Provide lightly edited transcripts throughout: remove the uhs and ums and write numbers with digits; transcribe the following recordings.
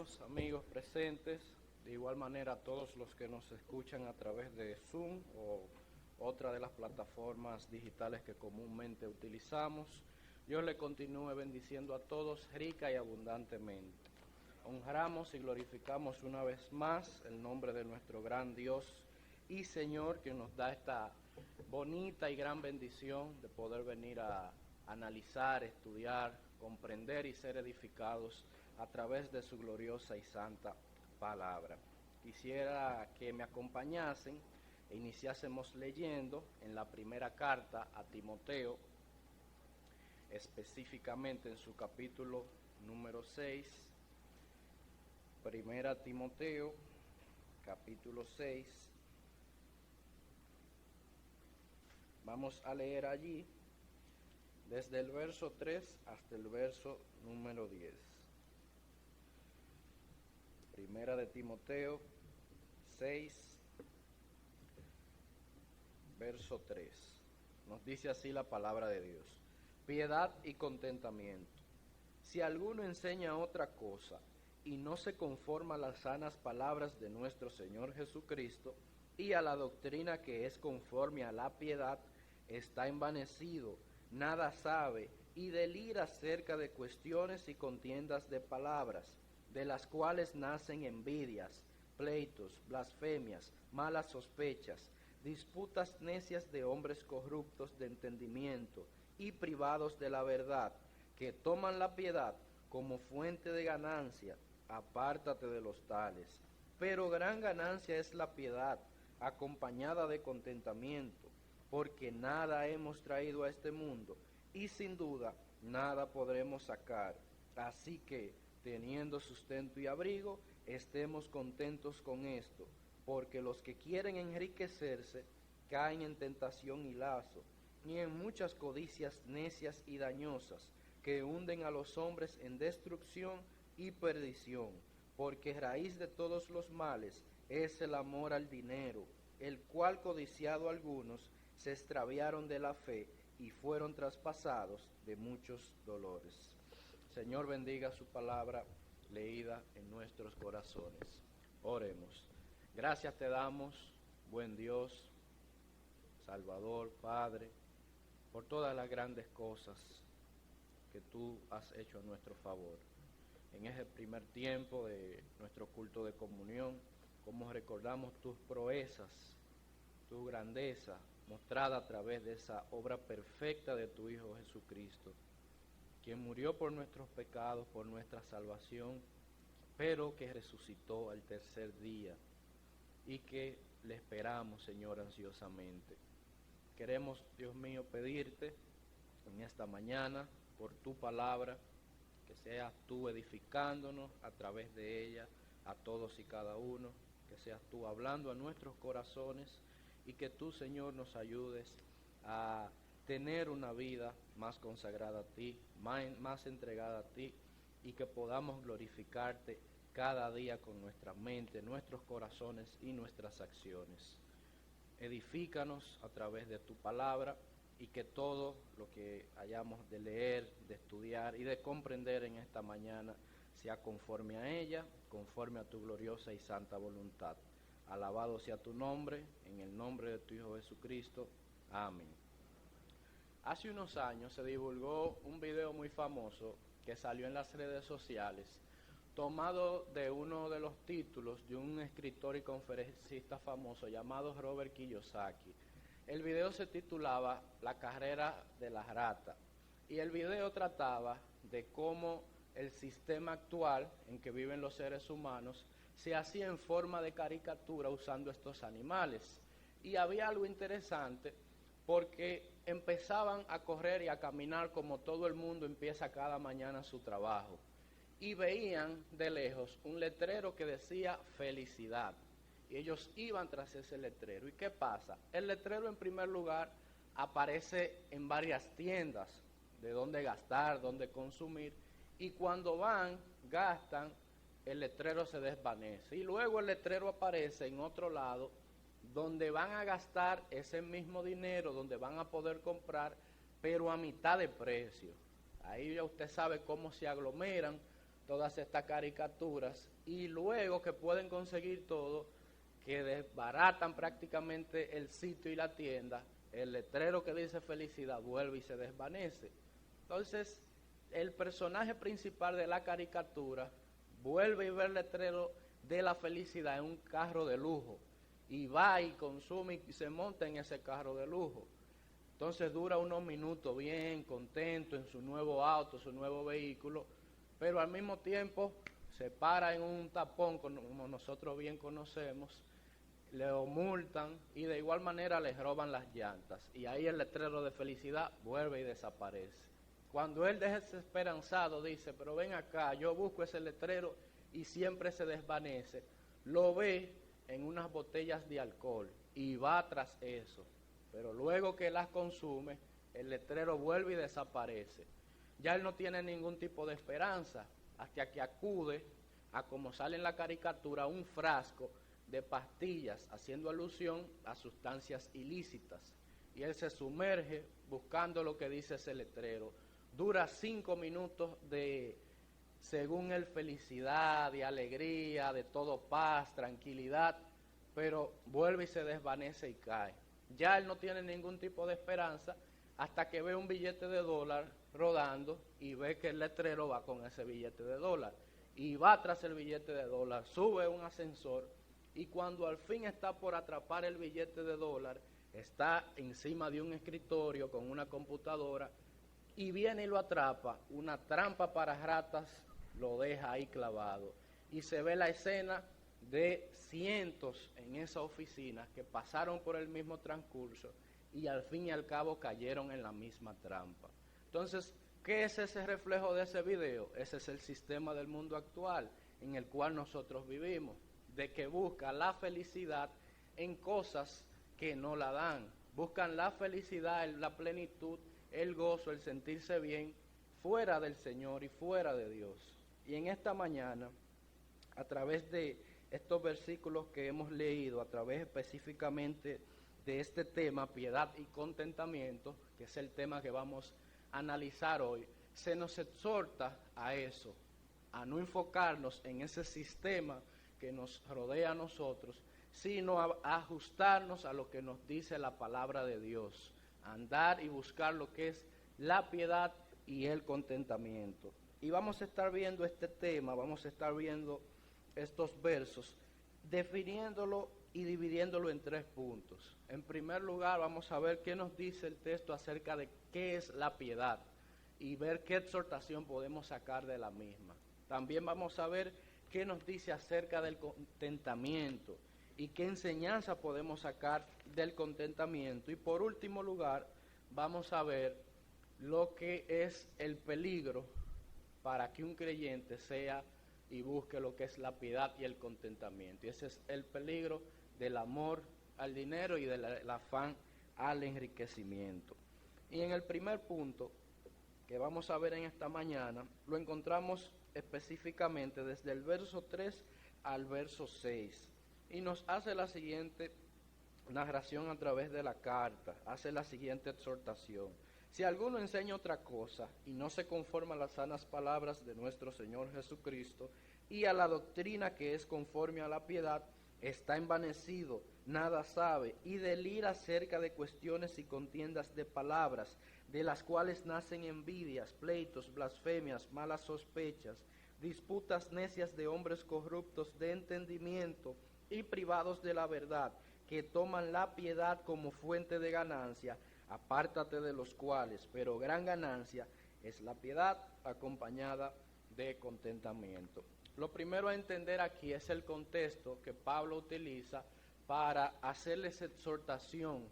hermanos, amigos presentes, de igual manera a todos los que nos escuchan a través de Zoom o otra de las plataformas digitales que comúnmente utilizamos. Dios le continúe bendiciendo a todos rica y abundantemente. Honramos y glorificamos una vez más el nombre de nuestro gran Dios y Señor, que nos da esta bonita y gran bendición de poder venir a analizar, estudiar, comprender y ser edificados a través de su gloriosa y santa palabra. Quisiera que me acompañasen e iniciásemos leyendo en la primera carta a Timoteo, específicamente en su capítulo número 6, primera Timoteo, capítulo 6. Vamos a leer allí desde el verso 3 hasta el verso número 10. Primera de Timoteo 6, verso 3. Nos dice así la palabra de Dios: piedad y contentamiento. Si alguno enseña otra cosa y no se conforma a las sanas palabras de nuestro Señor Jesucristo y a la doctrina que es conforme a la piedad, está envanecido, nada sabe y delira acerca de cuestiones y contiendas de palabras, de las cuales nacen envidias, pleitos, blasfemias, malas sospechas, disputas necias de hombres corruptos de entendimiento y privados de la verdad, que toman la piedad como fuente de ganancia. Apártate de los tales. Pero gran ganancia es la piedad, acompañada de contentamiento, porque nada hemos traído a este mundo, y sin duda nada podremos sacar. Así que, teniendo sustento y abrigo, estemos contentos con esto, porque los que quieren enriquecerse caen en tentación y lazo, y en muchas codicias necias y dañosas, que hunden a los hombres en destrucción y perdición, porque raíz de todos los males es el amor al dinero, el cual codiciado algunos se extraviaron de la fe y fueron traspasados de muchos dolores. Señor, bendiga su palabra leída en nuestros corazones. Oremos. Gracias te damos, buen Dios, Salvador, Padre, por todas las grandes cosas que tú has hecho a nuestro favor. En ese primer tiempo de nuestro culto de comunión, como recordamos tus proezas, tu grandeza, mostrada a través de esa obra perfecta de tu Hijo Jesucristo, quien murió por nuestros pecados, por nuestra salvación, pero que resucitó al tercer día y que le esperamos, Señor, ansiosamente. Queremos, Dios mío, pedirte en esta mañana por tu palabra, que seas tú edificándonos a través de ella, a todos y cada uno, que seas tú hablando a nuestros corazones y que tú, Señor, nos ayudes a tener una vida más consagrada a ti, más entregada a ti, y que podamos glorificarte cada día con nuestra mente, nuestros corazones y nuestras acciones. Edifícanos a través de tu palabra y que todo lo que hayamos de leer, de estudiar y de comprender en esta mañana sea conforme a ella, conforme a tu gloriosa y santa voluntad. Alabado sea tu nombre, en el nombre de tu Hijo Jesucristo. Amén. Hace unos años se divulgó un video muy famoso que salió en las redes sociales, tomado de uno de los títulos de un escritor y conferencista famoso llamado Robert Kiyosaki. El video se titulaba La carrera de la rata, y el video trataba de cómo el sistema actual en que viven los seres humanos se hacía en forma de caricatura usando estos animales. Y había algo interesante porque empezaban a correr y a caminar como todo el mundo empieza cada mañana su trabajo. Y veían de lejos un letrero que decía felicidad. Y ellos iban tras ese letrero. ¿Y qué pasa? El letrero, en primer lugar, aparece en varias tiendas de dónde gastar, dónde consumir. Y cuando van, gastan, el letrero se desvanece. Y luego el letrero aparece en otro lado, donde van a gastar ese mismo dinero, donde van a poder comprar, pero a mitad de precio. Ahí ya usted sabe cómo se aglomeran todas estas caricaturas, y luego que pueden conseguir todo, que desbaratan prácticamente el sitio y la tienda, el letrero que dice felicidad vuelve y se desvanece. Entonces, el personaje principal de la caricatura vuelve y ve el letrero de la felicidad en un carro de lujo, y va y consume y se monta en ese carro de lujo. Entonces dura unos minutos bien contento en su nuevo auto, su nuevo vehículo, pero al mismo tiempo se para en un tapón, como nosotros bien conocemos, le multan y de igual manera les roban las llantas. Y ahí el letrero de felicidad vuelve y desaparece. Cuando él desesperanzado dice, pero ven acá, yo busco ese letrero y siempre se desvanece, lo ve en unas botellas de alcohol y va tras eso. Pero luego que las consume, el letrero vuelve y desaparece. Ya él no tiene ningún tipo de esperanza hasta que acude a, como sale en la caricatura, un frasco de pastillas, haciendo alusión a sustancias ilícitas. Y él se sumerge buscando lo que dice ese letrero. Dura 5 minutos de, según él, felicidad, de alegría, de todo paz, tranquilidad, pero vuelve y se desvanece y cae. Ya él no tiene ningún tipo de esperanza hasta que ve un billete de dólar rodando y ve que el letrero va con ese billete de dólar. Y va tras el billete de dólar, sube un ascensor y cuando al fin está por atrapar el billete de dólar, está encima de un escritorio con una computadora y viene y lo atrapa. Una trampa para ratas lo deja ahí clavado. Y se ve la escena de cientos en esa oficina que pasaron por el mismo transcurso y al fin y al cabo cayeron en la misma trampa. Entonces, ¿qué es ese reflejo de ese video? Ese es el sistema del mundo actual en el cual nosotros vivimos, de que busca la felicidad en cosas que no la dan. Buscan la felicidad, la plenitud, el gozo, el sentirse bien fuera del Señor y fuera de Dios. Y en esta mañana, a través de estos versículos que hemos leído, a través específicamente de este tema, piedad y contentamiento, que es el tema que vamos a analizar hoy, se nos exhorta a eso, a no enfocarnos en ese sistema que nos rodea a nosotros, sino a ajustarnos a lo que nos dice la palabra de Dios, a andar y buscar lo que es la piedad y el contentamiento. Y vamos a estar viendo este tema, vamos a estar viendo estos versos, definiéndolo y dividiéndolo en 3 puntos. En primer lugar, vamos a ver qué nos dice el texto acerca de qué es la piedad y ver qué exhortación podemos sacar de la misma. También vamos a ver qué nos dice acerca del contentamiento y qué enseñanza podemos sacar del contentamiento. Y por último lugar, vamos a ver lo que es el peligro para que un creyente sea y busque lo que es la piedad y el contentamiento. Y ese es el peligro del amor al dinero y del afán al enriquecimiento. Y en el primer punto que vamos a ver en esta mañana, lo encontramos específicamente desde el verso 3 al verso 6. Y nos hace la siguiente narración a través de la carta, hace la siguiente exhortación. Si alguno enseña otra cosa y no se conforma a las sanas palabras de nuestro Señor Jesucristo y a la doctrina que es conforme a la piedad, está envanecido, nada sabe y delira acerca de cuestiones y contiendas de palabras, de las cuales nacen envidias, pleitos, blasfemias, malas sospechas, disputas necias de hombres corruptos de entendimiento y privados de la verdad, que toman la piedad como fuente de ganancia. Apártate de los cuales, pero gran ganancia es la piedad acompañada de contentamiento. Lo primero a entender aquí es el contexto que Pablo utiliza para hacerles exhortación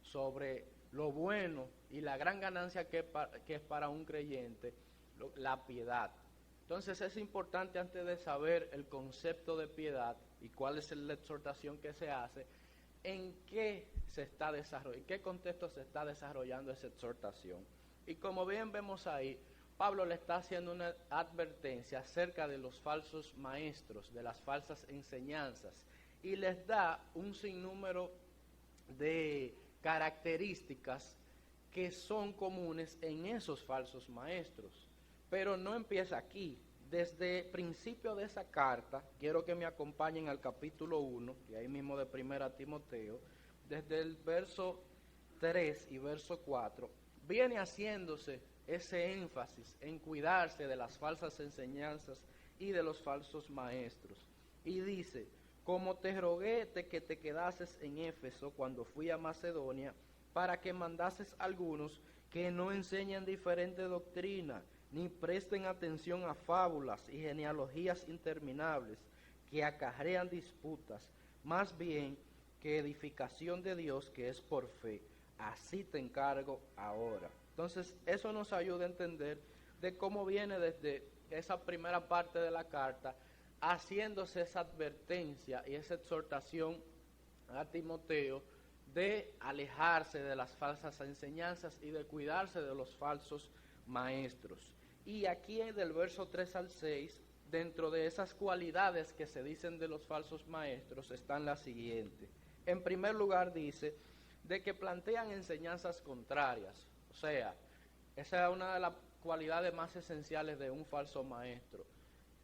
sobre lo bueno y la gran ganancia que es para un creyente, la piedad. Entonces es importante, antes de saber el concepto de piedad y cuál es la exhortación que se hace, en qué se está desarrollando, en qué contexto se está desarrollando esa exhortación. Y como bien vemos ahí, Pablo le está haciendo una advertencia acerca de los falsos maestros, de las falsas enseñanzas, y les da un sinnúmero de características que son comunes en esos falsos maestros. Pero no empieza aquí. desde el principio de esa carta, quiero que me acompañen al capítulo 1, y ahí mismo de 1 Timoteo, desde el verso 3 y verso 4, viene haciéndose ese énfasis en cuidarse de las falsas enseñanzas y de los falsos maestros. Y dice: como te rogué que te quedases en Éfeso cuando fui a Macedonia, para que mandases algunos que no enseñan diferente doctrina, ni presten atención a fábulas y genealogías interminables que acarrean disputas, más bien que edificación de Dios que es por fe. Así te encargo ahora. Entonces, eso nos ayuda a entender de cómo viene desde esa primera parte de la carta, haciéndose esa advertencia y esa exhortación a Timoteo de alejarse de las falsas enseñanzas y de cuidarse de los falsos maestros. Y aquí del verso 3 al 6, dentro de esas cualidades que se dicen de los falsos maestros, están las siguientes. En primer lugar dice de que plantean enseñanzas contrarias. O sea, esa es una de las cualidades más esenciales de un falso maestro,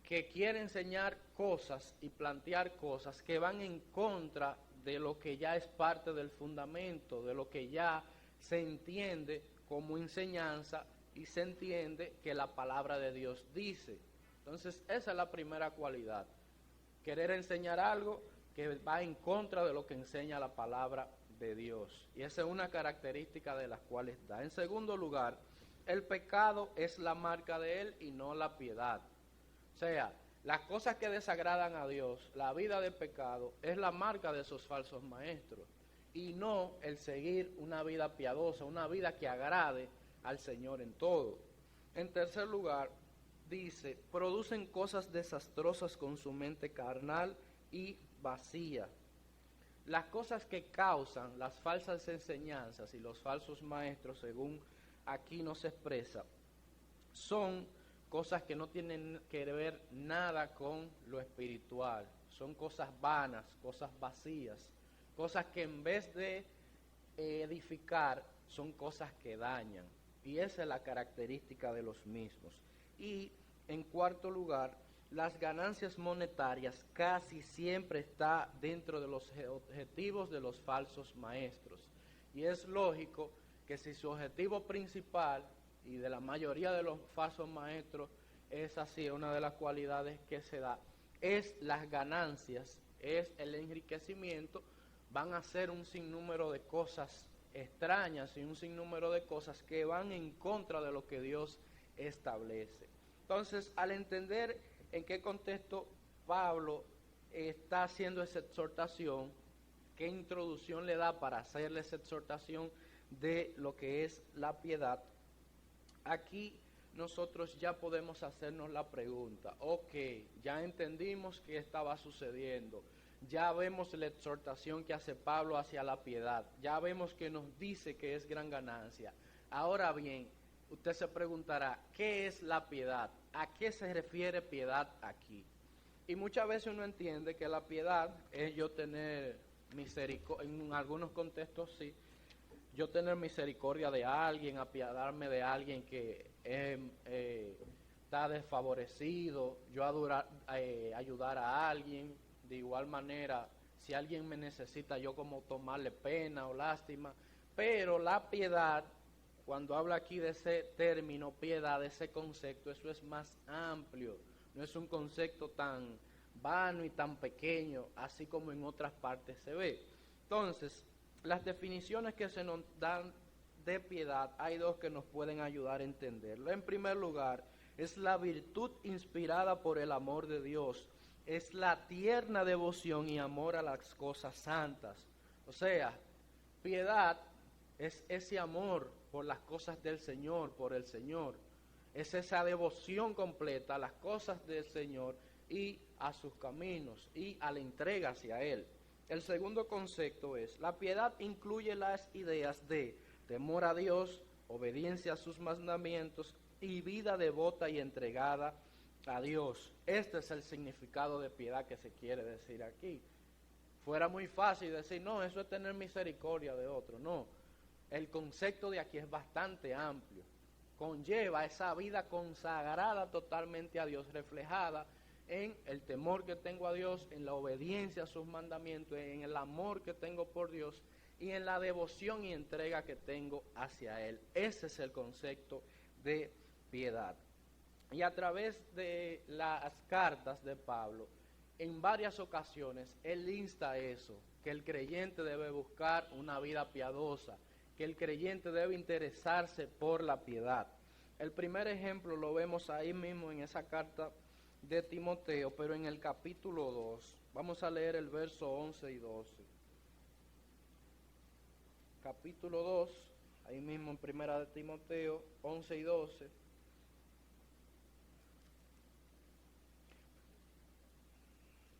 que quiere enseñar cosas y plantear cosas que van en contra de lo que ya es parte del fundamento, de lo que ya se entiende como enseñanza y se entiende que la palabra de Dios dice. Entonces, esa es la primera cualidad: querer enseñar algo que va en contra de lo que enseña la palabra de Dios. Y esa es una característica de las cuales da. En segundo lugar, el pecado es la marca de él y no la piedad. O sea, las cosas que desagradan a Dios, la vida de pecado, es la marca de esos falsos maestros, y no el seguir una vida piadosa, una vida que agrade al Señor en todo. En tercer lugar, dice, producen cosas desastrosas con su mente carnal y vacía. Las cosas que causan las falsas enseñanzas y los falsos maestros, según aquí nos expresa, son cosas que no tienen que ver nada con lo espiritual. Son cosas vanas, cosas vacías, cosas que en vez de edificar, son cosas que dañan. Y esa es la característica de los mismos. Y en cuarto lugar, las ganancias monetarias casi siempre está dentro de los objetivos de los falsos maestros. Y es lógico que si su objetivo principal, y de la mayoría de los falsos maestros es así, una de las cualidades que se da, es las ganancias, es el enriquecimiento, van a hacer un sinnúmero de cosas extrañas y un sinnúmero de cosas que van en contra de lo que Dios establece. Entonces, al entender en qué contexto Pablo está haciendo esa exhortación, qué introducción le da para hacerle esa exhortación de lo que es la piedad, aquí nosotros ya podemos hacernos la pregunta: ok, ya entendimos qué estaba sucediendo, ya vemos la exhortación que hace Pablo hacia la piedad, ya vemos que nos dice que es gran ganancia. Ahora bien, usted se preguntará, ¿qué es la piedad? ¿A qué se refiere piedad aquí? Y muchas veces uno entiende que la piedad es yo tener misericordia, en algunos contextos sí, yo tener misericordia de alguien, apiadarme de alguien que está desfavorecido, yo ayudar a alguien. De igual manera, si alguien me necesita, yo como tomarle pena o lástima. Pero la piedad, cuando habla aquí de ese término piedad, de ese concepto, eso es más amplio. No es un concepto tan vano y tan pequeño, así como en otras partes se ve. Entonces, las definiciones que se nos dan de piedad, hay dos que nos pueden ayudar a entenderlo. En primer lugar, es la virtud inspirada por el amor de Dios. Es la tierna devoción y amor a las cosas santas. O sea, piedad es ese amor por las cosas del Señor, por el Señor. Es esa devoción completa a las cosas del Señor y a sus caminos y a la entrega hacia Él. El segundo concepto es, la piedad incluye las ideas de temor a Dios, obediencia a sus mandamientos y vida devota y entregada a Dios. Este es el significado de piedad que se quiere decir aquí. Fuera muy fácil decir, no, eso es tener misericordia de otro. No, el concepto de aquí es bastante amplio. conlleva esa vida consagrada totalmente a Dios, reflejada en el temor que tengo a Dios, en la obediencia a sus mandamientos, en el amor que tengo por Dios y en la devoción y entrega que tengo hacia Él. Ese es el concepto de piedad. Y a través de las cartas de Pablo, en varias ocasiones, él insta a eso, que el creyente debe buscar una vida piadosa, que el creyente debe interesarse por la piedad. El primer ejemplo lo vemos ahí mismo en esa carta de Timoteo, pero en el capítulo 2. Vamos a leer el verso 11 y 12. Capítulo 2, ahí mismo en primera de Timoteo, 11 y 12.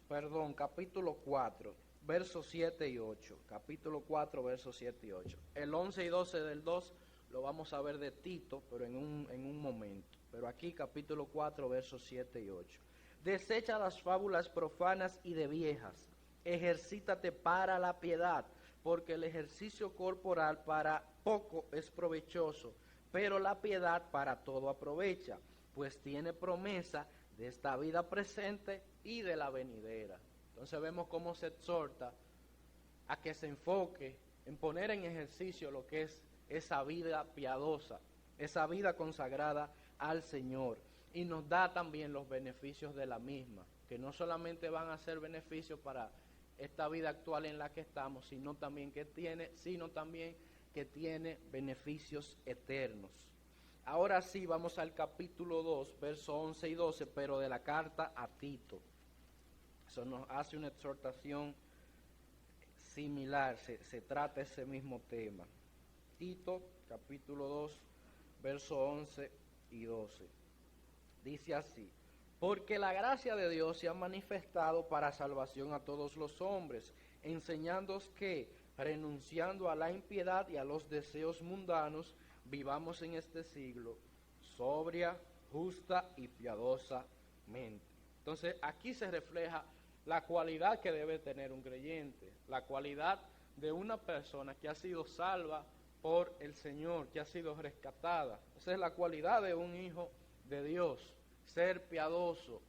Perdón, capítulo 4, versos 7 y 8. Capítulo 4, versos 7 y 8. El 11 y 12 del 2 lo vamos a ver de Tito, pero en un momento. Pero aquí capítulo 4, versos 7 y 8. Desecha las fábulas profanas y de viejas. Ejercítate para la piedad, porque el ejercicio corporal para poco es provechoso, pero la piedad para todo aprovecha, pues tiene promesa de esta vida presente y de la venidera. Entonces vemos cómo se exhorta a que se enfoque en poner en ejercicio lo que es esa vida piadosa, esa vida consagrada al Señor, y nos da también los beneficios de la misma, que no solamente van a ser beneficios para esta vida actual en la que estamos, sino también que tiene beneficios eternos. Ahora sí, vamos al capítulo 2, versos 11 y 12, pero de la carta a Tito. Eso nos hace una exhortación similar, se trata ese mismo tema. Tito, capítulo 2, versos 11 y 12. Dice así: porque la gracia de Dios se ha manifestado para salvación a todos los hombres, enseñándoos que, renunciando a la impiedad y a los deseos mundanos, vivamos en este siglo sobria, justa y piadosamente. Entonces aquí se refleja la cualidad que debe tener un creyente, la cualidad de una persona que ha sido salva por el Señor, que ha sido rescatada. Esa es la cualidad de un hijo de Dios: ser piadoso,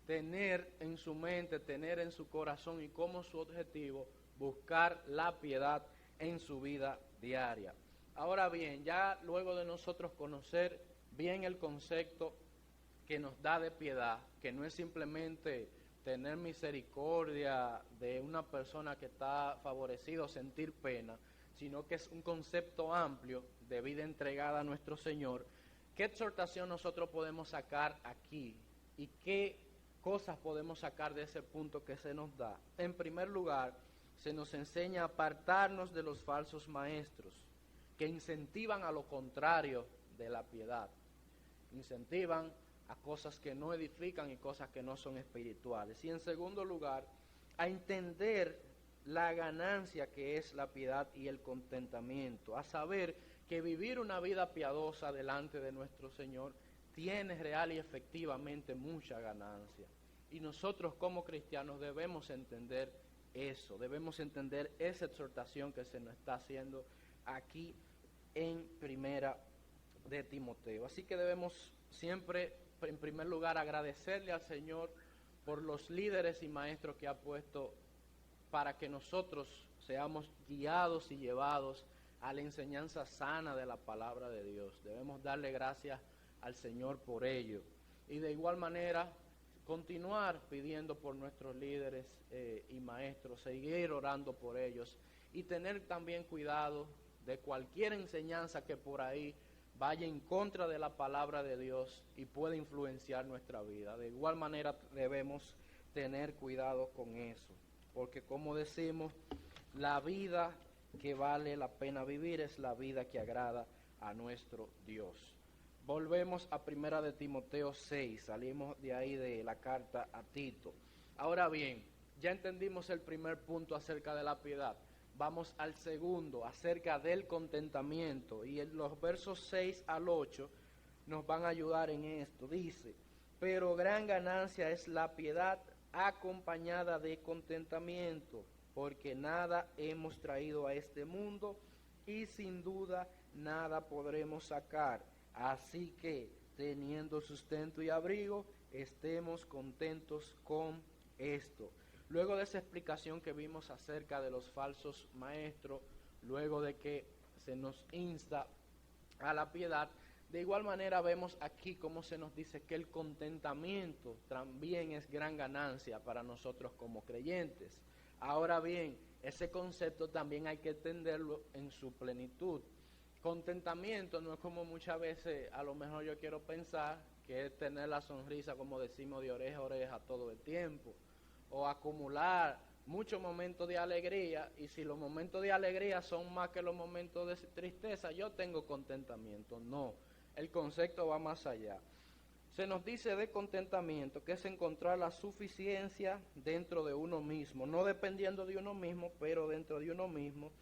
tener en su mente, tener en su corazón y como su objetivo buscar la piedad en su vida diaria. Ahora bien, ya luego de nosotros conocer bien el concepto que nos da de piedad, que no es simplemente tener misericordia de una persona que está favorecida o sentir pena, sino que es un concepto amplio de vida entregada a nuestro Señor. ¿Qué exhortación nosotros podemos sacar aquí? ¿Y qué cosas podemos sacar de ese punto que se nos da? En primer lugar, se nos enseña a apartarnos de los falsos maestros que incentivan a lo contrario de la piedad. Incentivan a cosas que no edifican y cosas que no son espirituales. Y en segundo lugar, a entender la ganancia que es la piedad y el contentamiento, a saber que vivir una vida piadosa delante de nuestro Señor tiene real y efectivamente mucha ganancia. Y nosotros como cristianos debemos entender eso, debemos entender esa exhortación que se nos está haciendo aquí en primera de Timoteo. Así que debemos siempre, en primer lugar, agradecerle al Señor por los líderes y maestros que ha puesto para que nosotros seamos guiados y llevados a la enseñanza sana de la palabra de Dios. Debemos darle gracias al Señor por ello. Y de igual manera, continuar pidiendo por nuestros líderes y maestros, seguir orando por ellos y tener también cuidado de cualquier enseñanza que por ahí vaya en contra de la palabra de Dios y pueda influenciar nuestra vida. De igual manera debemos tener cuidado con eso, porque como decimos, la vida que vale la pena vivir es la vida que agrada a nuestro Dios. Volvemos a primera de Timoteo 6, salimos de ahí de la carta a Tito. Ahora bien, ya entendimos el primer punto acerca de la piedad. Vamos al segundo, acerca del contentamiento. Y en los versos 6 al 8 nos van a ayudar en esto. Dice: pero gran ganancia es la piedad acompañada de contentamiento, porque nada hemos traído a este mundo y sin duda nada podremos sacar. Así que, teniendo sustento y abrigo, estemos contentos con esto. Luego de esa explicación que vimos acerca de los falsos maestros, luego de que se nos insta a la piedad, de igual manera vemos aquí cómo se nos dice que el contentamiento también es gran ganancia para nosotros como creyentes. Ahora bien, ese concepto también hay que entenderlo en su plenitud. Contentamiento no es como muchas veces a lo mejor yo quiero pensar, que es tener la sonrisa, como decimos, de oreja a oreja todo el tiempo, o acumular muchos momentos de alegría, y si los momentos de alegría son más que los momentos de tristeza, yo tengo contentamiento. No, el concepto va más allá. Se nos dice de contentamiento que es encontrar la suficiencia dentro de uno mismo, no dependiendo de uno mismo, pero dentro de uno mismo,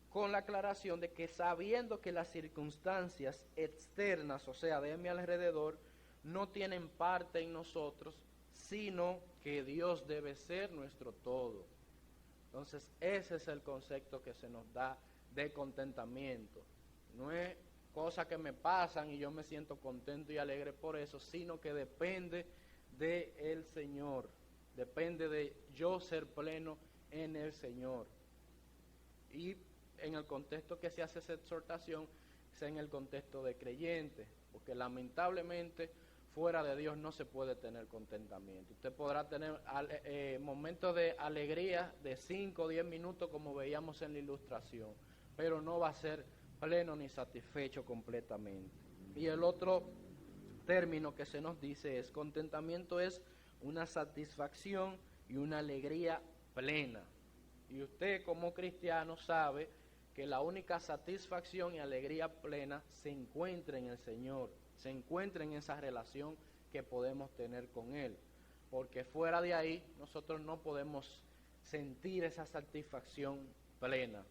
con la aclaración de que sabiendo que las circunstancias externas, o sea, de mi alrededor, no tienen parte en nosotros, sino que Dios debe ser nuestro todo. Entonces, ese es el concepto que se nos da de contentamiento. No es cosas que me pasan y yo me siento contento y alegre por eso, sino que depende del Señor, depende de yo ser pleno en el Señor. Y en el contexto que se hace esa exhortación, es en el contexto de creyentes, porque lamentablemente fuera de Dios no se puede tener contentamiento. Usted podrá tener momentos de alegría de 5 o 10 minutos, como veíamos en la ilustración, pero no va a ser pleno ni satisfecho completamente. Y el otro término que se nos dice es: contentamiento es una satisfacción y una alegría plena. Y usted como cristiano sabe que la única satisfacción y alegría plena se encuentra en el Señor, se encuentra en esa relación que podemos tener con Él, porque fuera de ahí nosotros no podemos sentir esa satisfacción plena.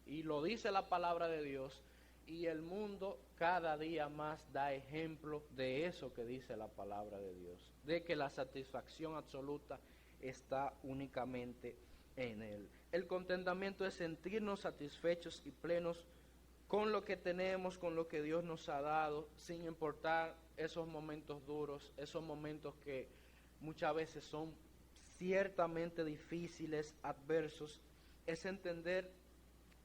Y lo dice la palabra de Dios, y el mundo cada día más da ejemplo de eso que dice la palabra de Dios, de que la satisfacción absoluta está únicamente en Él. El contentamiento es sentirnos satisfechos y plenos con lo que tenemos, con lo que Dios nos ha dado, sin importar esos momentos duros, esos momentos que muchas veces son ciertamente difíciles, adversos. Es entender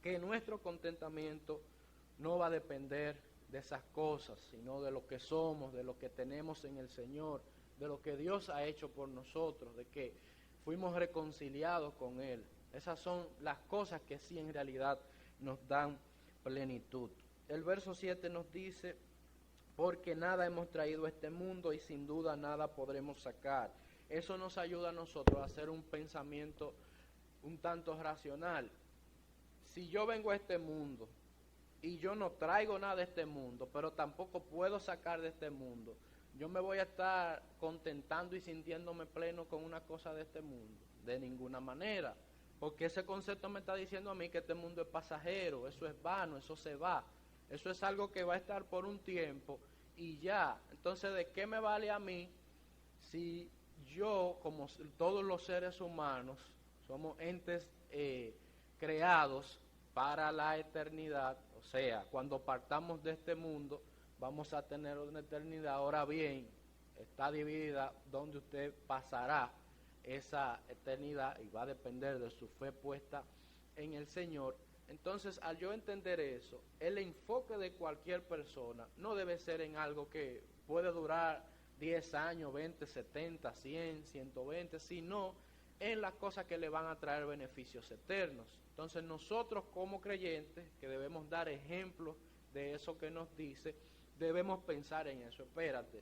que nuestro contentamiento no va a depender de esas cosas, sino de lo que somos, de lo que tenemos en el Señor, de lo que Dios ha hecho por nosotros, de que fuimos reconciliados con Él. Esas son las cosas que sí en realidad nos dan plenitud. El verso 7 nos dice: porque nada hemos traído a este mundo y sin duda nada podremos sacar. Eso nos ayuda a nosotros a hacer un pensamiento un tanto racional. Si yo vengo a este mundo y yo no traigo nada de este mundo, pero tampoco puedo sacar de este mundo, yo me voy a estar contentando y sintiéndome pleno con una cosa de este mundo. De ninguna manera, porque ese concepto me está diciendo a mí que este mundo es pasajero, eso es vano, eso se va, eso es algo que va a estar por un tiempo y ya. Entonces, ¿de qué me vale a mí si yo, como todos los seres humanos, somos entes creados para la eternidad? O sea, cuando partamos de este mundo vamos a tener una eternidad. Ahora bien, está dividida donde usted pasará esa eternidad y va a depender de su fe puesta en el Señor. Entonces, al yo entender eso, el enfoque de cualquier persona no debe ser en algo que puede durar 10 años, 20, 70, 100, 120, sino en las cosas que le van a traer beneficios eternos. Entonces, nosotros como creyentes, que debemos dar ejemplos de eso que nos dice, debemos pensar en eso. Espérate,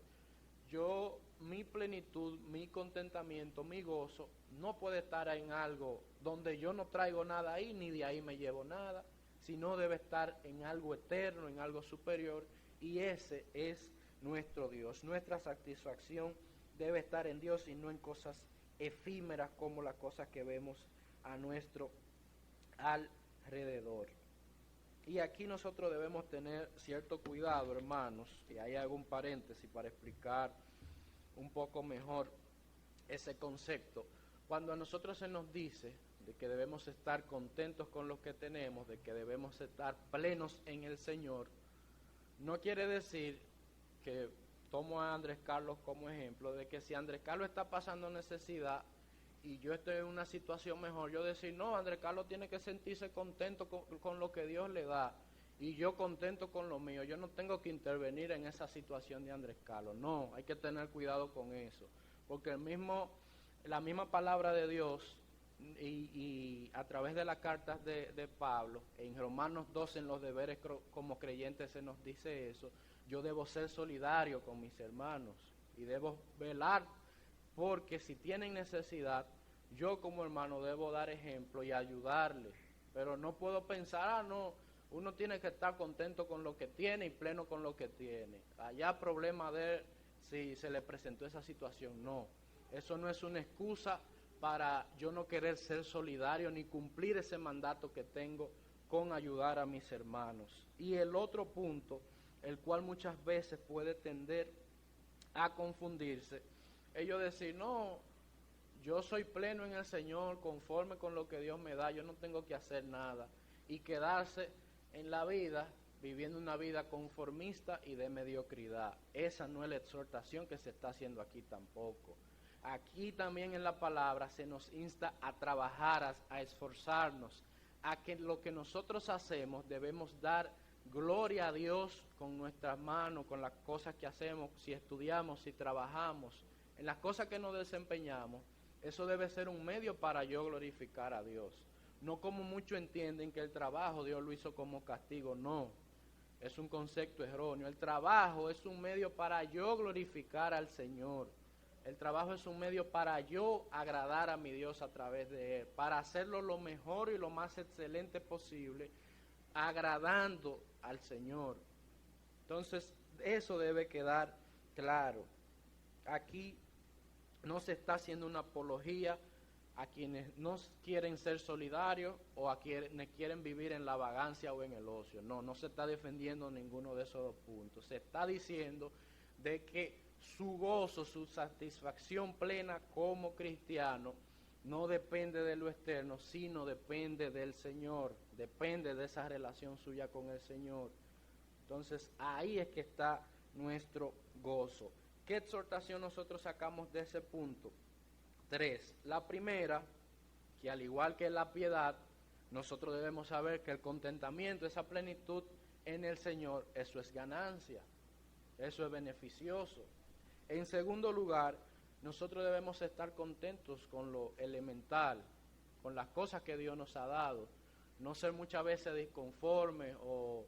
mi plenitud, mi contentamiento, mi gozo, no puede estar en algo donde yo no traigo nada ahí, ni de ahí me llevo nada, sino debe estar en algo eterno, en algo superior, y ese es nuestro Dios. Nuestra satisfacción debe estar en Dios y no en cosas efímeras como las cosas que vemos a nuestro alrededor. Y aquí nosotros debemos tener cierto cuidado, hermanos, y ahí hago un paréntesis para explicar un poco mejor ese concepto. Cuando a nosotros se nos dice de que debemos estar contentos con lo que tenemos, de que debemos estar plenos en el Señor, No quiere decir que tomo a Andrés Carlos como ejemplo, de que si Andrés Carlos está pasando necesidad y yo estoy en una situación mejor, yo decir, no, Andrés Carlos tiene que sentirse contento con lo que Dios le da y yo contento con lo mío. Yo no tengo que intervenir en esa situación de Andrés Carlos. No, hay que tener cuidado con eso, porque la misma palabra de Dios y a través de las cartas de Pablo, en Romanos 12, en los deberes como creyentes se nos dice eso. Yo debo ser solidario con mis hermanos y debo velar porque si tienen necesidad, yo como hermano debo dar ejemplo y ayudarles. Pero no puedo pensar, no, uno tiene que estar contento con lo que tiene y pleno con lo que tiene. Allá problema de si se le presentó esa situación, no. Eso no es una excusa para yo no querer ser solidario ni cumplir ese mandato que tengo con ayudar a mis hermanos. Y el otro punto, el cual muchas veces puede tender a confundirse, ellos decir, no, yo soy pleno en el Señor, conforme con lo que Dios me da, yo no tengo que hacer nada, y quedarse en la vida viviendo una vida conformista y de mediocridad. Esa no es la exhortación que se está haciendo aquí tampoco. Aquí también en la palabra se nos insta a trabajar, a esforzarnos, a que lo que nosotros hacemos debemos dar gloria a Dios con nuestras manos, con las cosas que hacemos, si estudiamos, si trabajamos, en las cosas que nos desempeñamos. Eso debe ser un medio para yo glorificar a Dios. No como muchos entienden que el trabajo Dios lo hizo como castigo, no. Es un concepto erróneo. El trabajo es un medio para yo glorificar al Señor. El trabajo es un medio para yo agradar a mi Dios a través de Él, para hacerlo lo mejor y lo más excelente posible, agradando al Señor. Entonces, eso debe quedar claro. Aquí no se está haciendo una apología a quienes no quieren ser solidarios o a quienes quieren vivir en la vagancia o en el ocio. No, no se está defendiendo ninguno de esos dos puntos. Se está diciendo de que su gozo, su satisfacción plena como cristiano no depende de lo externo, sino depende del Señor, depende de esa relación suya con el Señor. Entonces ahí es que está nuestro gozo. ¿Qué exhortación nosotros sacamos de ese punto? 3. La primera, que al igual que la piedad, nosotros debemos saber que el contentamiento, esa plenitud en el Señor, eso es ganancia, eso es beneficioso. En segundo lugar, nosotros debemos estar contentos con lo elemental, con las cosas que Dios nos ha dado, no ser muchas veces disconformes o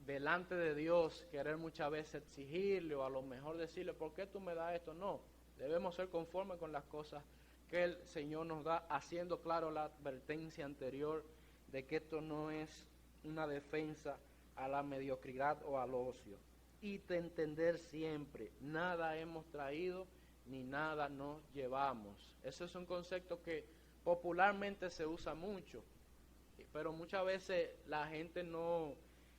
delante de Dios querer muchas veces exigirle o a lo mejor decirle, ¿por qué tú me das esto? No, debemos ser conformes con las cosas que el Señor nos da, haciendo claro la advertencia anterior de que esto no es una defensa a la mediocridad o al ocio. Y de entender siempre, nada hemos traído ni nada nos llevamos. Ese es un concepto que popularmente se usa mucho, pero muchas veces la gente no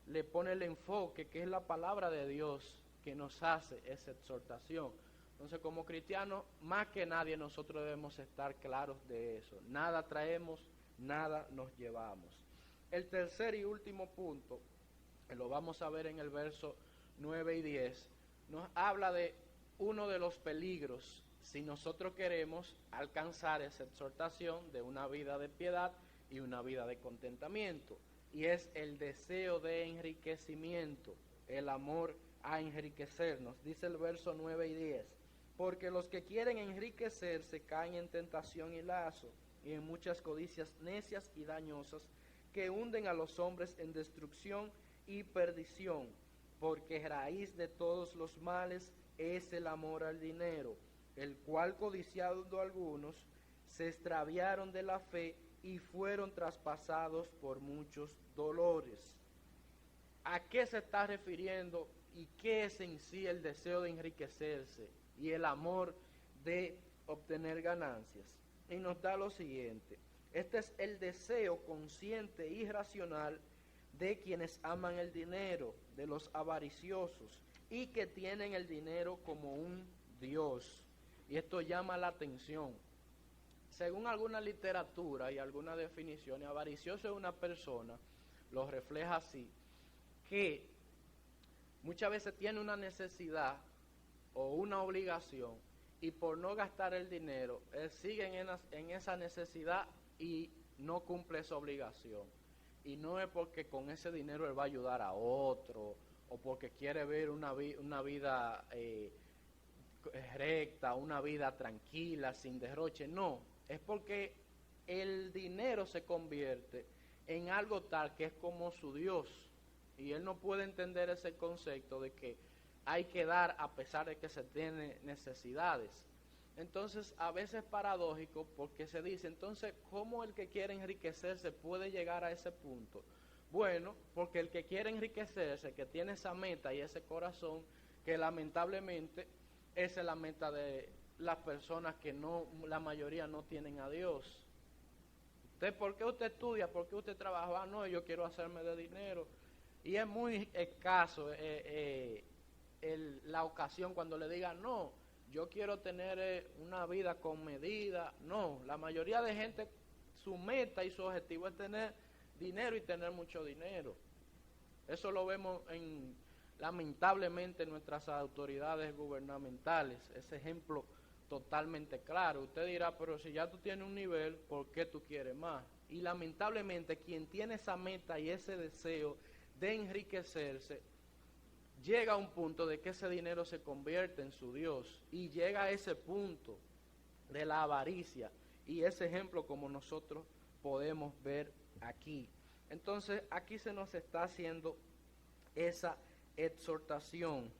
le pone el enfoque que es la palabra de Dios que nos hace esa exhortación. Entonces, como cristianos, más que nadie nosotros debemos estar claros de eso. Nada traemos, nada nos llevamos. El tercer y último punto, que lo vamos a ver en el verso 9 y 10, nos habla de uno de los peligros si nosotros queremos alcanzar esa exhortación de una vida de piedad y una vida de contentamiento, y es el deseo de enriquecimiento, el amor a enriquecernos. Dice el verso 9 y 10, porque los que quieren enriquecerse caen en tentación y lazo, y en muchas codicias necias y dañosas, que hunden a los hombres en destrucción y perdición, porque raíz de todos los males es el amor al dinero, el cual codiciando algunos se extraviaron de la fe y fueron traspasados por muchos dolores. ¿A qué se está refiriendo y qué es en sí el deseo de enriquecerse y el amor de obtener ganancias? Y nos da lo siguiente: este es el deseo consciente y racional de quienes aman el dinero, de los avariciosos, y que tienen el dinero como un Dios. Y esto llama la atención. Según alguna literatura y algunas definiciones, avaricioso es una persona, lo refleja así, que muchas veces tiene una necesidad o una obligación y por no gastar el dinero, él sigue en esa necesidad y no cumple esa obligación. Y no es porque con ese dinero él va a ayudar a otro o porque quiere ver una vida recta, una vida tranquila, sin derroche. No, es porque el dinero se convierte en algo tal que es como su Dios. Y él no puede entender ese concepto de que hay que dar a pesar de que se tiene necesidades. Entonces, a veces es paradójico porque se dice, entonces, ¿cómo el que quiere enriquecerse puede llegar a ese punto? Bueno, porque el que quiere enriquecerse, que tiene esa meta y ese corazón, que lamentablemente esa es la meta de las personas que no, la mayoría no tienen a Dios. ¿Por qué usted estudia? ¿Por qué usted trabaja? Ah, no, yo quiero hacerme de dinero. Y es muy escaso la ocasión cuando le digan, no, yo quiero tener una vida con medida. No, la mayoría de gente, su meta y su objetivo es tener dinero y tener mucho dinero. Eso lo vemos lamentablemente en nuestras autoridades gubernamentales, ese ejemplo totalmente claro. Usted dirá, pero si ya tú tienes un nivel, ¿por qué tú quieres más? Y lamentablemente quien tiene esa meta y ese deseo de enriquecerse, llega a un punto de que ese dinero se convierte en su Dios y llega a ese punto de la avaricia y ese ejemplo como nosotros podemos ver aquí. Entonces aquí se nos está haciendo esa exhortación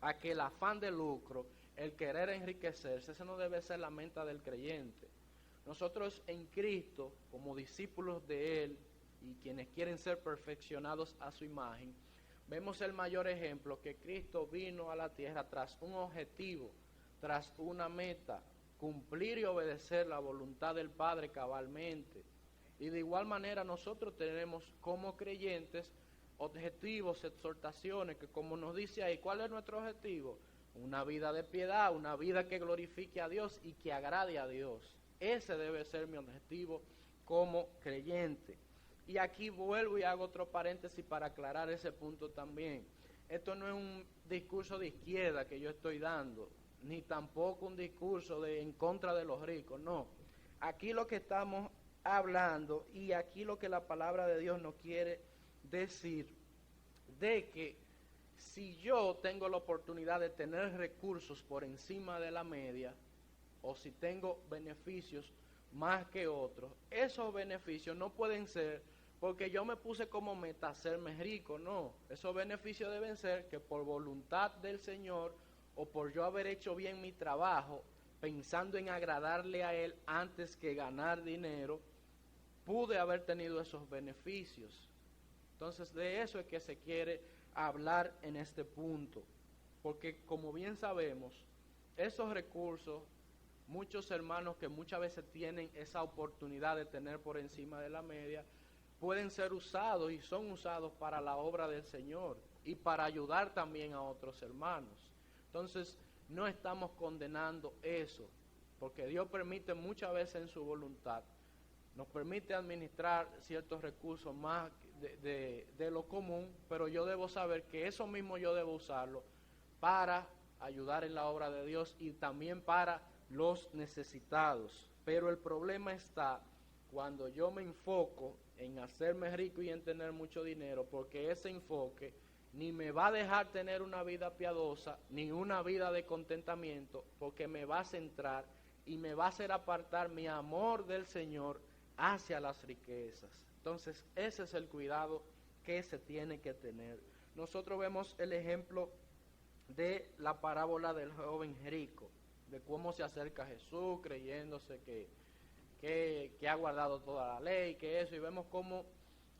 a que el afán de lucro, el querer enriquecerse, ese no debe ser la meta del creyente. Nosotros en Cristo, como discípulos de Él y quienes quieren ser perfeccionados a su imagen, vemos el mayor ejemplo que Cristo vino a la tierra tras un objetivo, tras una meta, cumplir y obedecer la voluntad del Padre cabalmente. Y de igual manera nosotros tenemos como creyentes objetivos, exhortaciones, que como nos dice ahí, ¿cuál es nuestro objetivo? Una vida de piedad, una vida que glorifique a Dios y que agrade a Dios. Ese debe ser mi objetivo como creyente. Y aquí vuelvo y hago otro paréntesis para aclarar ese punto también. Esto no es un discurso de izquierda que yo estoy dando, ni tampoco un discurso en contra de los ricos, no. Aquí lo que estamos hablando y aquí lo que la palabra de Dios nos quiere decir, de que si yo tengo la oportunidad de tener recursos por encima de la media, o si tengo beneficios más que otros, esos beneficios no pueden ser porque yo me puse como meta hacerme rico, no. Esos beneficios deben ser que por voluntad del Señor o por yo haber hecho bien mi trabajo, pensando en agradarle a Él antes que ganar dinero, pude haber tenido esos beneficios. Entonces de eso es que se quiere hablar en este punto, porque como bien sabemos, esos recursos, muchos hermanos que muchas veces tienen esa oportunidad de tener por encima de la media, pueden ser usados y son usados para la obra del Señor y para ayudar también a otros hermanos. Entonces no estamos condenando eso, porque Dios permite muchas veces en su voluntad, nos permite administrar ciertos recursos más de lo común, pero yo debo saber que eso mismo yo debo usarlo para ayudar en la obra de Dios y también para los necesitados. Pero el problema está cuando yo me enfoco en hacerme rico y en tener mucho dinero, porque ese enfoque ni me va a dejar tener una vida piadosa, ni una vida de contentamiento, porque me va a centrar y me va a hacer apartar mi amor del Señor hacia las riquezas. Entonces, ese es el cuidado que se tiene que tener. Nosotros vemos el ejemplo de la parábola del joven rico, de cómo se acerca a Jesús creyéndose que ha guardado toda la ley, que eso, y vemos cómo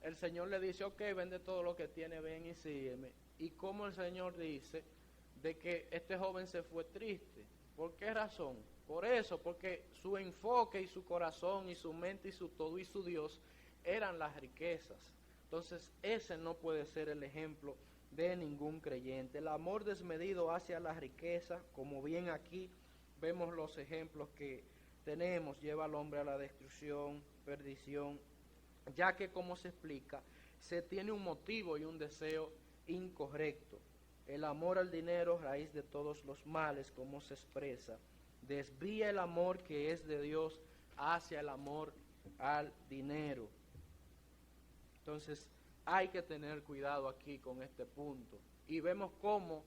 el Señor le dice, ok, vende todo lo que tiene, ven y sígueme, y cómo el Señor dice de que este joven se fue triste. ¿Por qué razón? Por eso, porque su enfoque y su corazón y su mente y su todo y su Dios eran las riquezas. Entonces ese no puede ser el ejemplo de ningún creyente. El amor desmedido hacia la riqueza, como bien aquí vemos los ejemplos que tenemos, lleva al hombre a la destrucción, perdición, ya que como se explica, se tiene un motivo y un deseo incorrecto. El amor al dinero, raíz de todos los males, como se expresa, desvía el amor que es de Dios hacia el amor al dinero. Entonces, hay que tener cuidado aquí con este punto. Y vemos cómo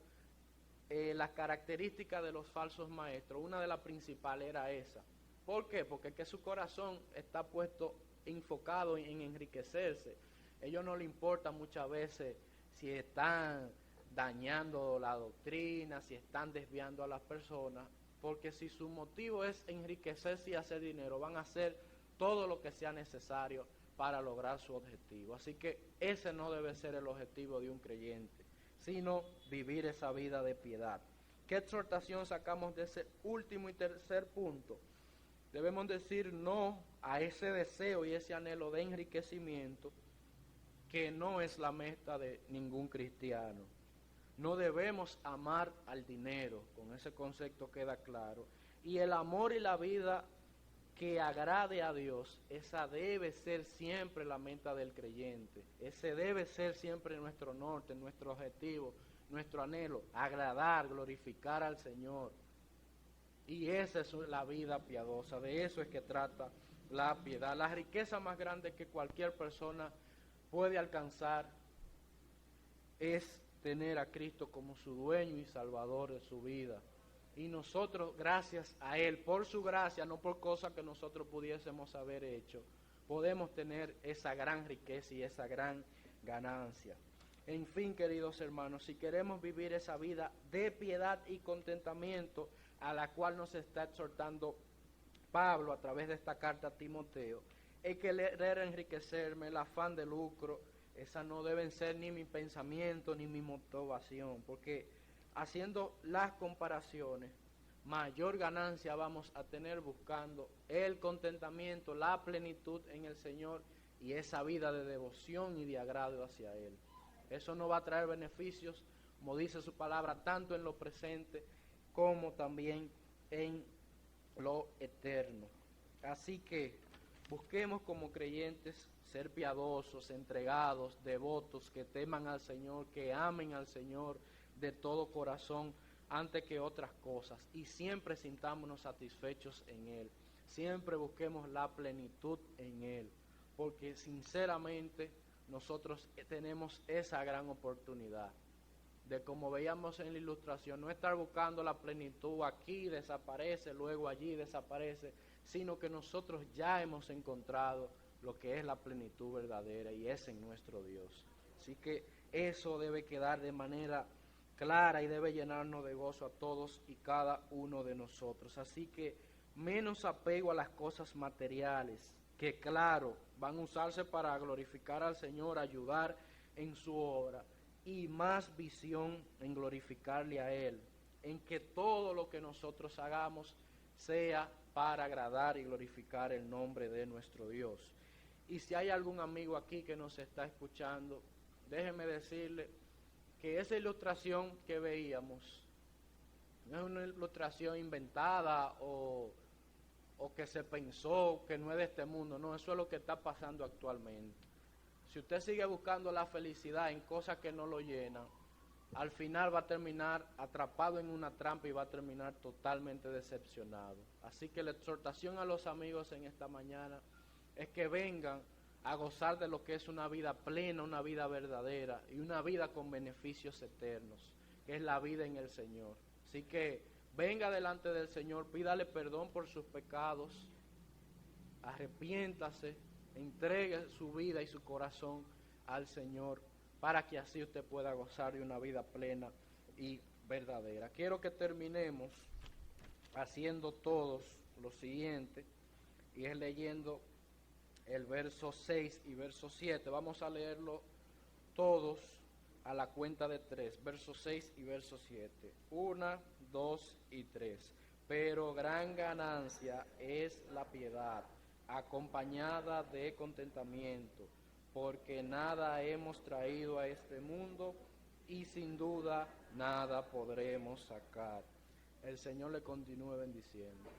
las características de los falsos maestros, una de las principales era esa. ¿Por qué? Porque es que su corazón está puesto, enfocado en enriquecerse. A ellos no les importa muchas veces si están dañando la doctrina, si están desviando a las personas, porque si su motivo es enriquecerse y hacer dinero, van a hacer todo lo que sea necesario para lograr su objetivo. Así que ese no debe ser el objetivo de un creyente, sino vivir esa vida de piedad. ¿Qué exhortación sacamos de ese último y tercer punto? Debemos decir no a ese deseo y ese anhelo de enriquecimiento que no es la meta de ningún cristiano. No debemos amar al dinero, con ese concepto queda claro. Y el amor y la vida que agrade a Dios, esa debe ser siempre la meta del creyente. Ese debe ser siempre nuestro norte, nuestro objetivo, nuestro anhelo, agradar, glorificar al Señor. Y esa es la vida piadosa, de eso es que trata la piedad. La riqueza más grande que cualquier persona puede alcanzar es tener a Cristo como su dueño y salvador de su vida. Y nosotros, gracias a Él, por su gracia, no por cosas que nosotros pudiésemos haber hecho, podemos tener esa gran riqueza y esa gran ganancia. En fin, queridos hermanos, si queremos vivir esa vida de piedad y contentamiento a la cual nos está exhortando Pablo a través de esta carta a Timoteo, el querer enriquecerme, el afán de lucro, esa no deben ser ni mi pensamiento ni mi motivación, porque haciendo las comparaciones, mayor ganancia vamos a tener buscando el contentamiento, la plenitud en el Señor y esa vida de devoción y de agrado hacia Él. Eso nos va a traer beneficios, como dice su palabra, tanto en lo presente como también en lo eterno. Así que busquemos como creyentes ser piadosos, entregados, devotos, que teman al Señor, que amen al Señor de todo corazón antes que otras cosas, y siempre sintámonos satisfechos en Él. Siempre busquemos la plenitud en Él, porque sinceramente nosotros tenemos esa gran oportunidad de, como veíamos en la ilustración, no estar buscando la plenitud aquí, desaparece, luego allí desaparece, sino que nosotros ya hemos encontrado lo que es la plenitud verdadera y es en nuestro Dios. Así que eso debe quedar de manera clara y debe llenarnos de gozo a todos y cada uno de nosotros. Así que menos apego a las cosas materiales, que claro, van a usarse para glorificar al Señor, ayudar en su obra, y más visión en glorificarle a Él, en que todo lo que nosotros hagamos sea para agradar y glorificar el nombre de nuestro Dios. Y si hay algún amigo aquí que nos está escuchando, déjeme decirle que esa ilustración que veíamos no es una ilustración inventada o que se pensó, que no es de este mundo. No, eso es lo que está pasando actualmente. Si usted sigue buscando la felicidad en cosas que no lo llenan, al final va a terminar atrapado en una trampa y va a terminar totalmente decepcionado. Así que la exhortación a los amigos en esta mañana es que vengan a gozar de lo que es una vida plena, una vida verdadera y una vida con beneficios eternos, que es la vida en el Señor. Así que venga delante del Señor, pídale perdón por sus pecados, arrepiéntase, entregue su vida y su corazón al Señor para que así usted pueda gozar de una vida plena y verdadera. Quiero que terminemos haciendo todos lo siguiente, y es leyendo el verso 6 y verso 7. Vamos a leerlo todos a la cuenta de 3, verso 6 y verso 7. 1, 2 y 3. Pero gran ganancia es la piedad, acompañada de contentamiento, porque nada hemos traído a este mundo y sin duda nada podremos sacar. El Señor le continúe bendiciendo.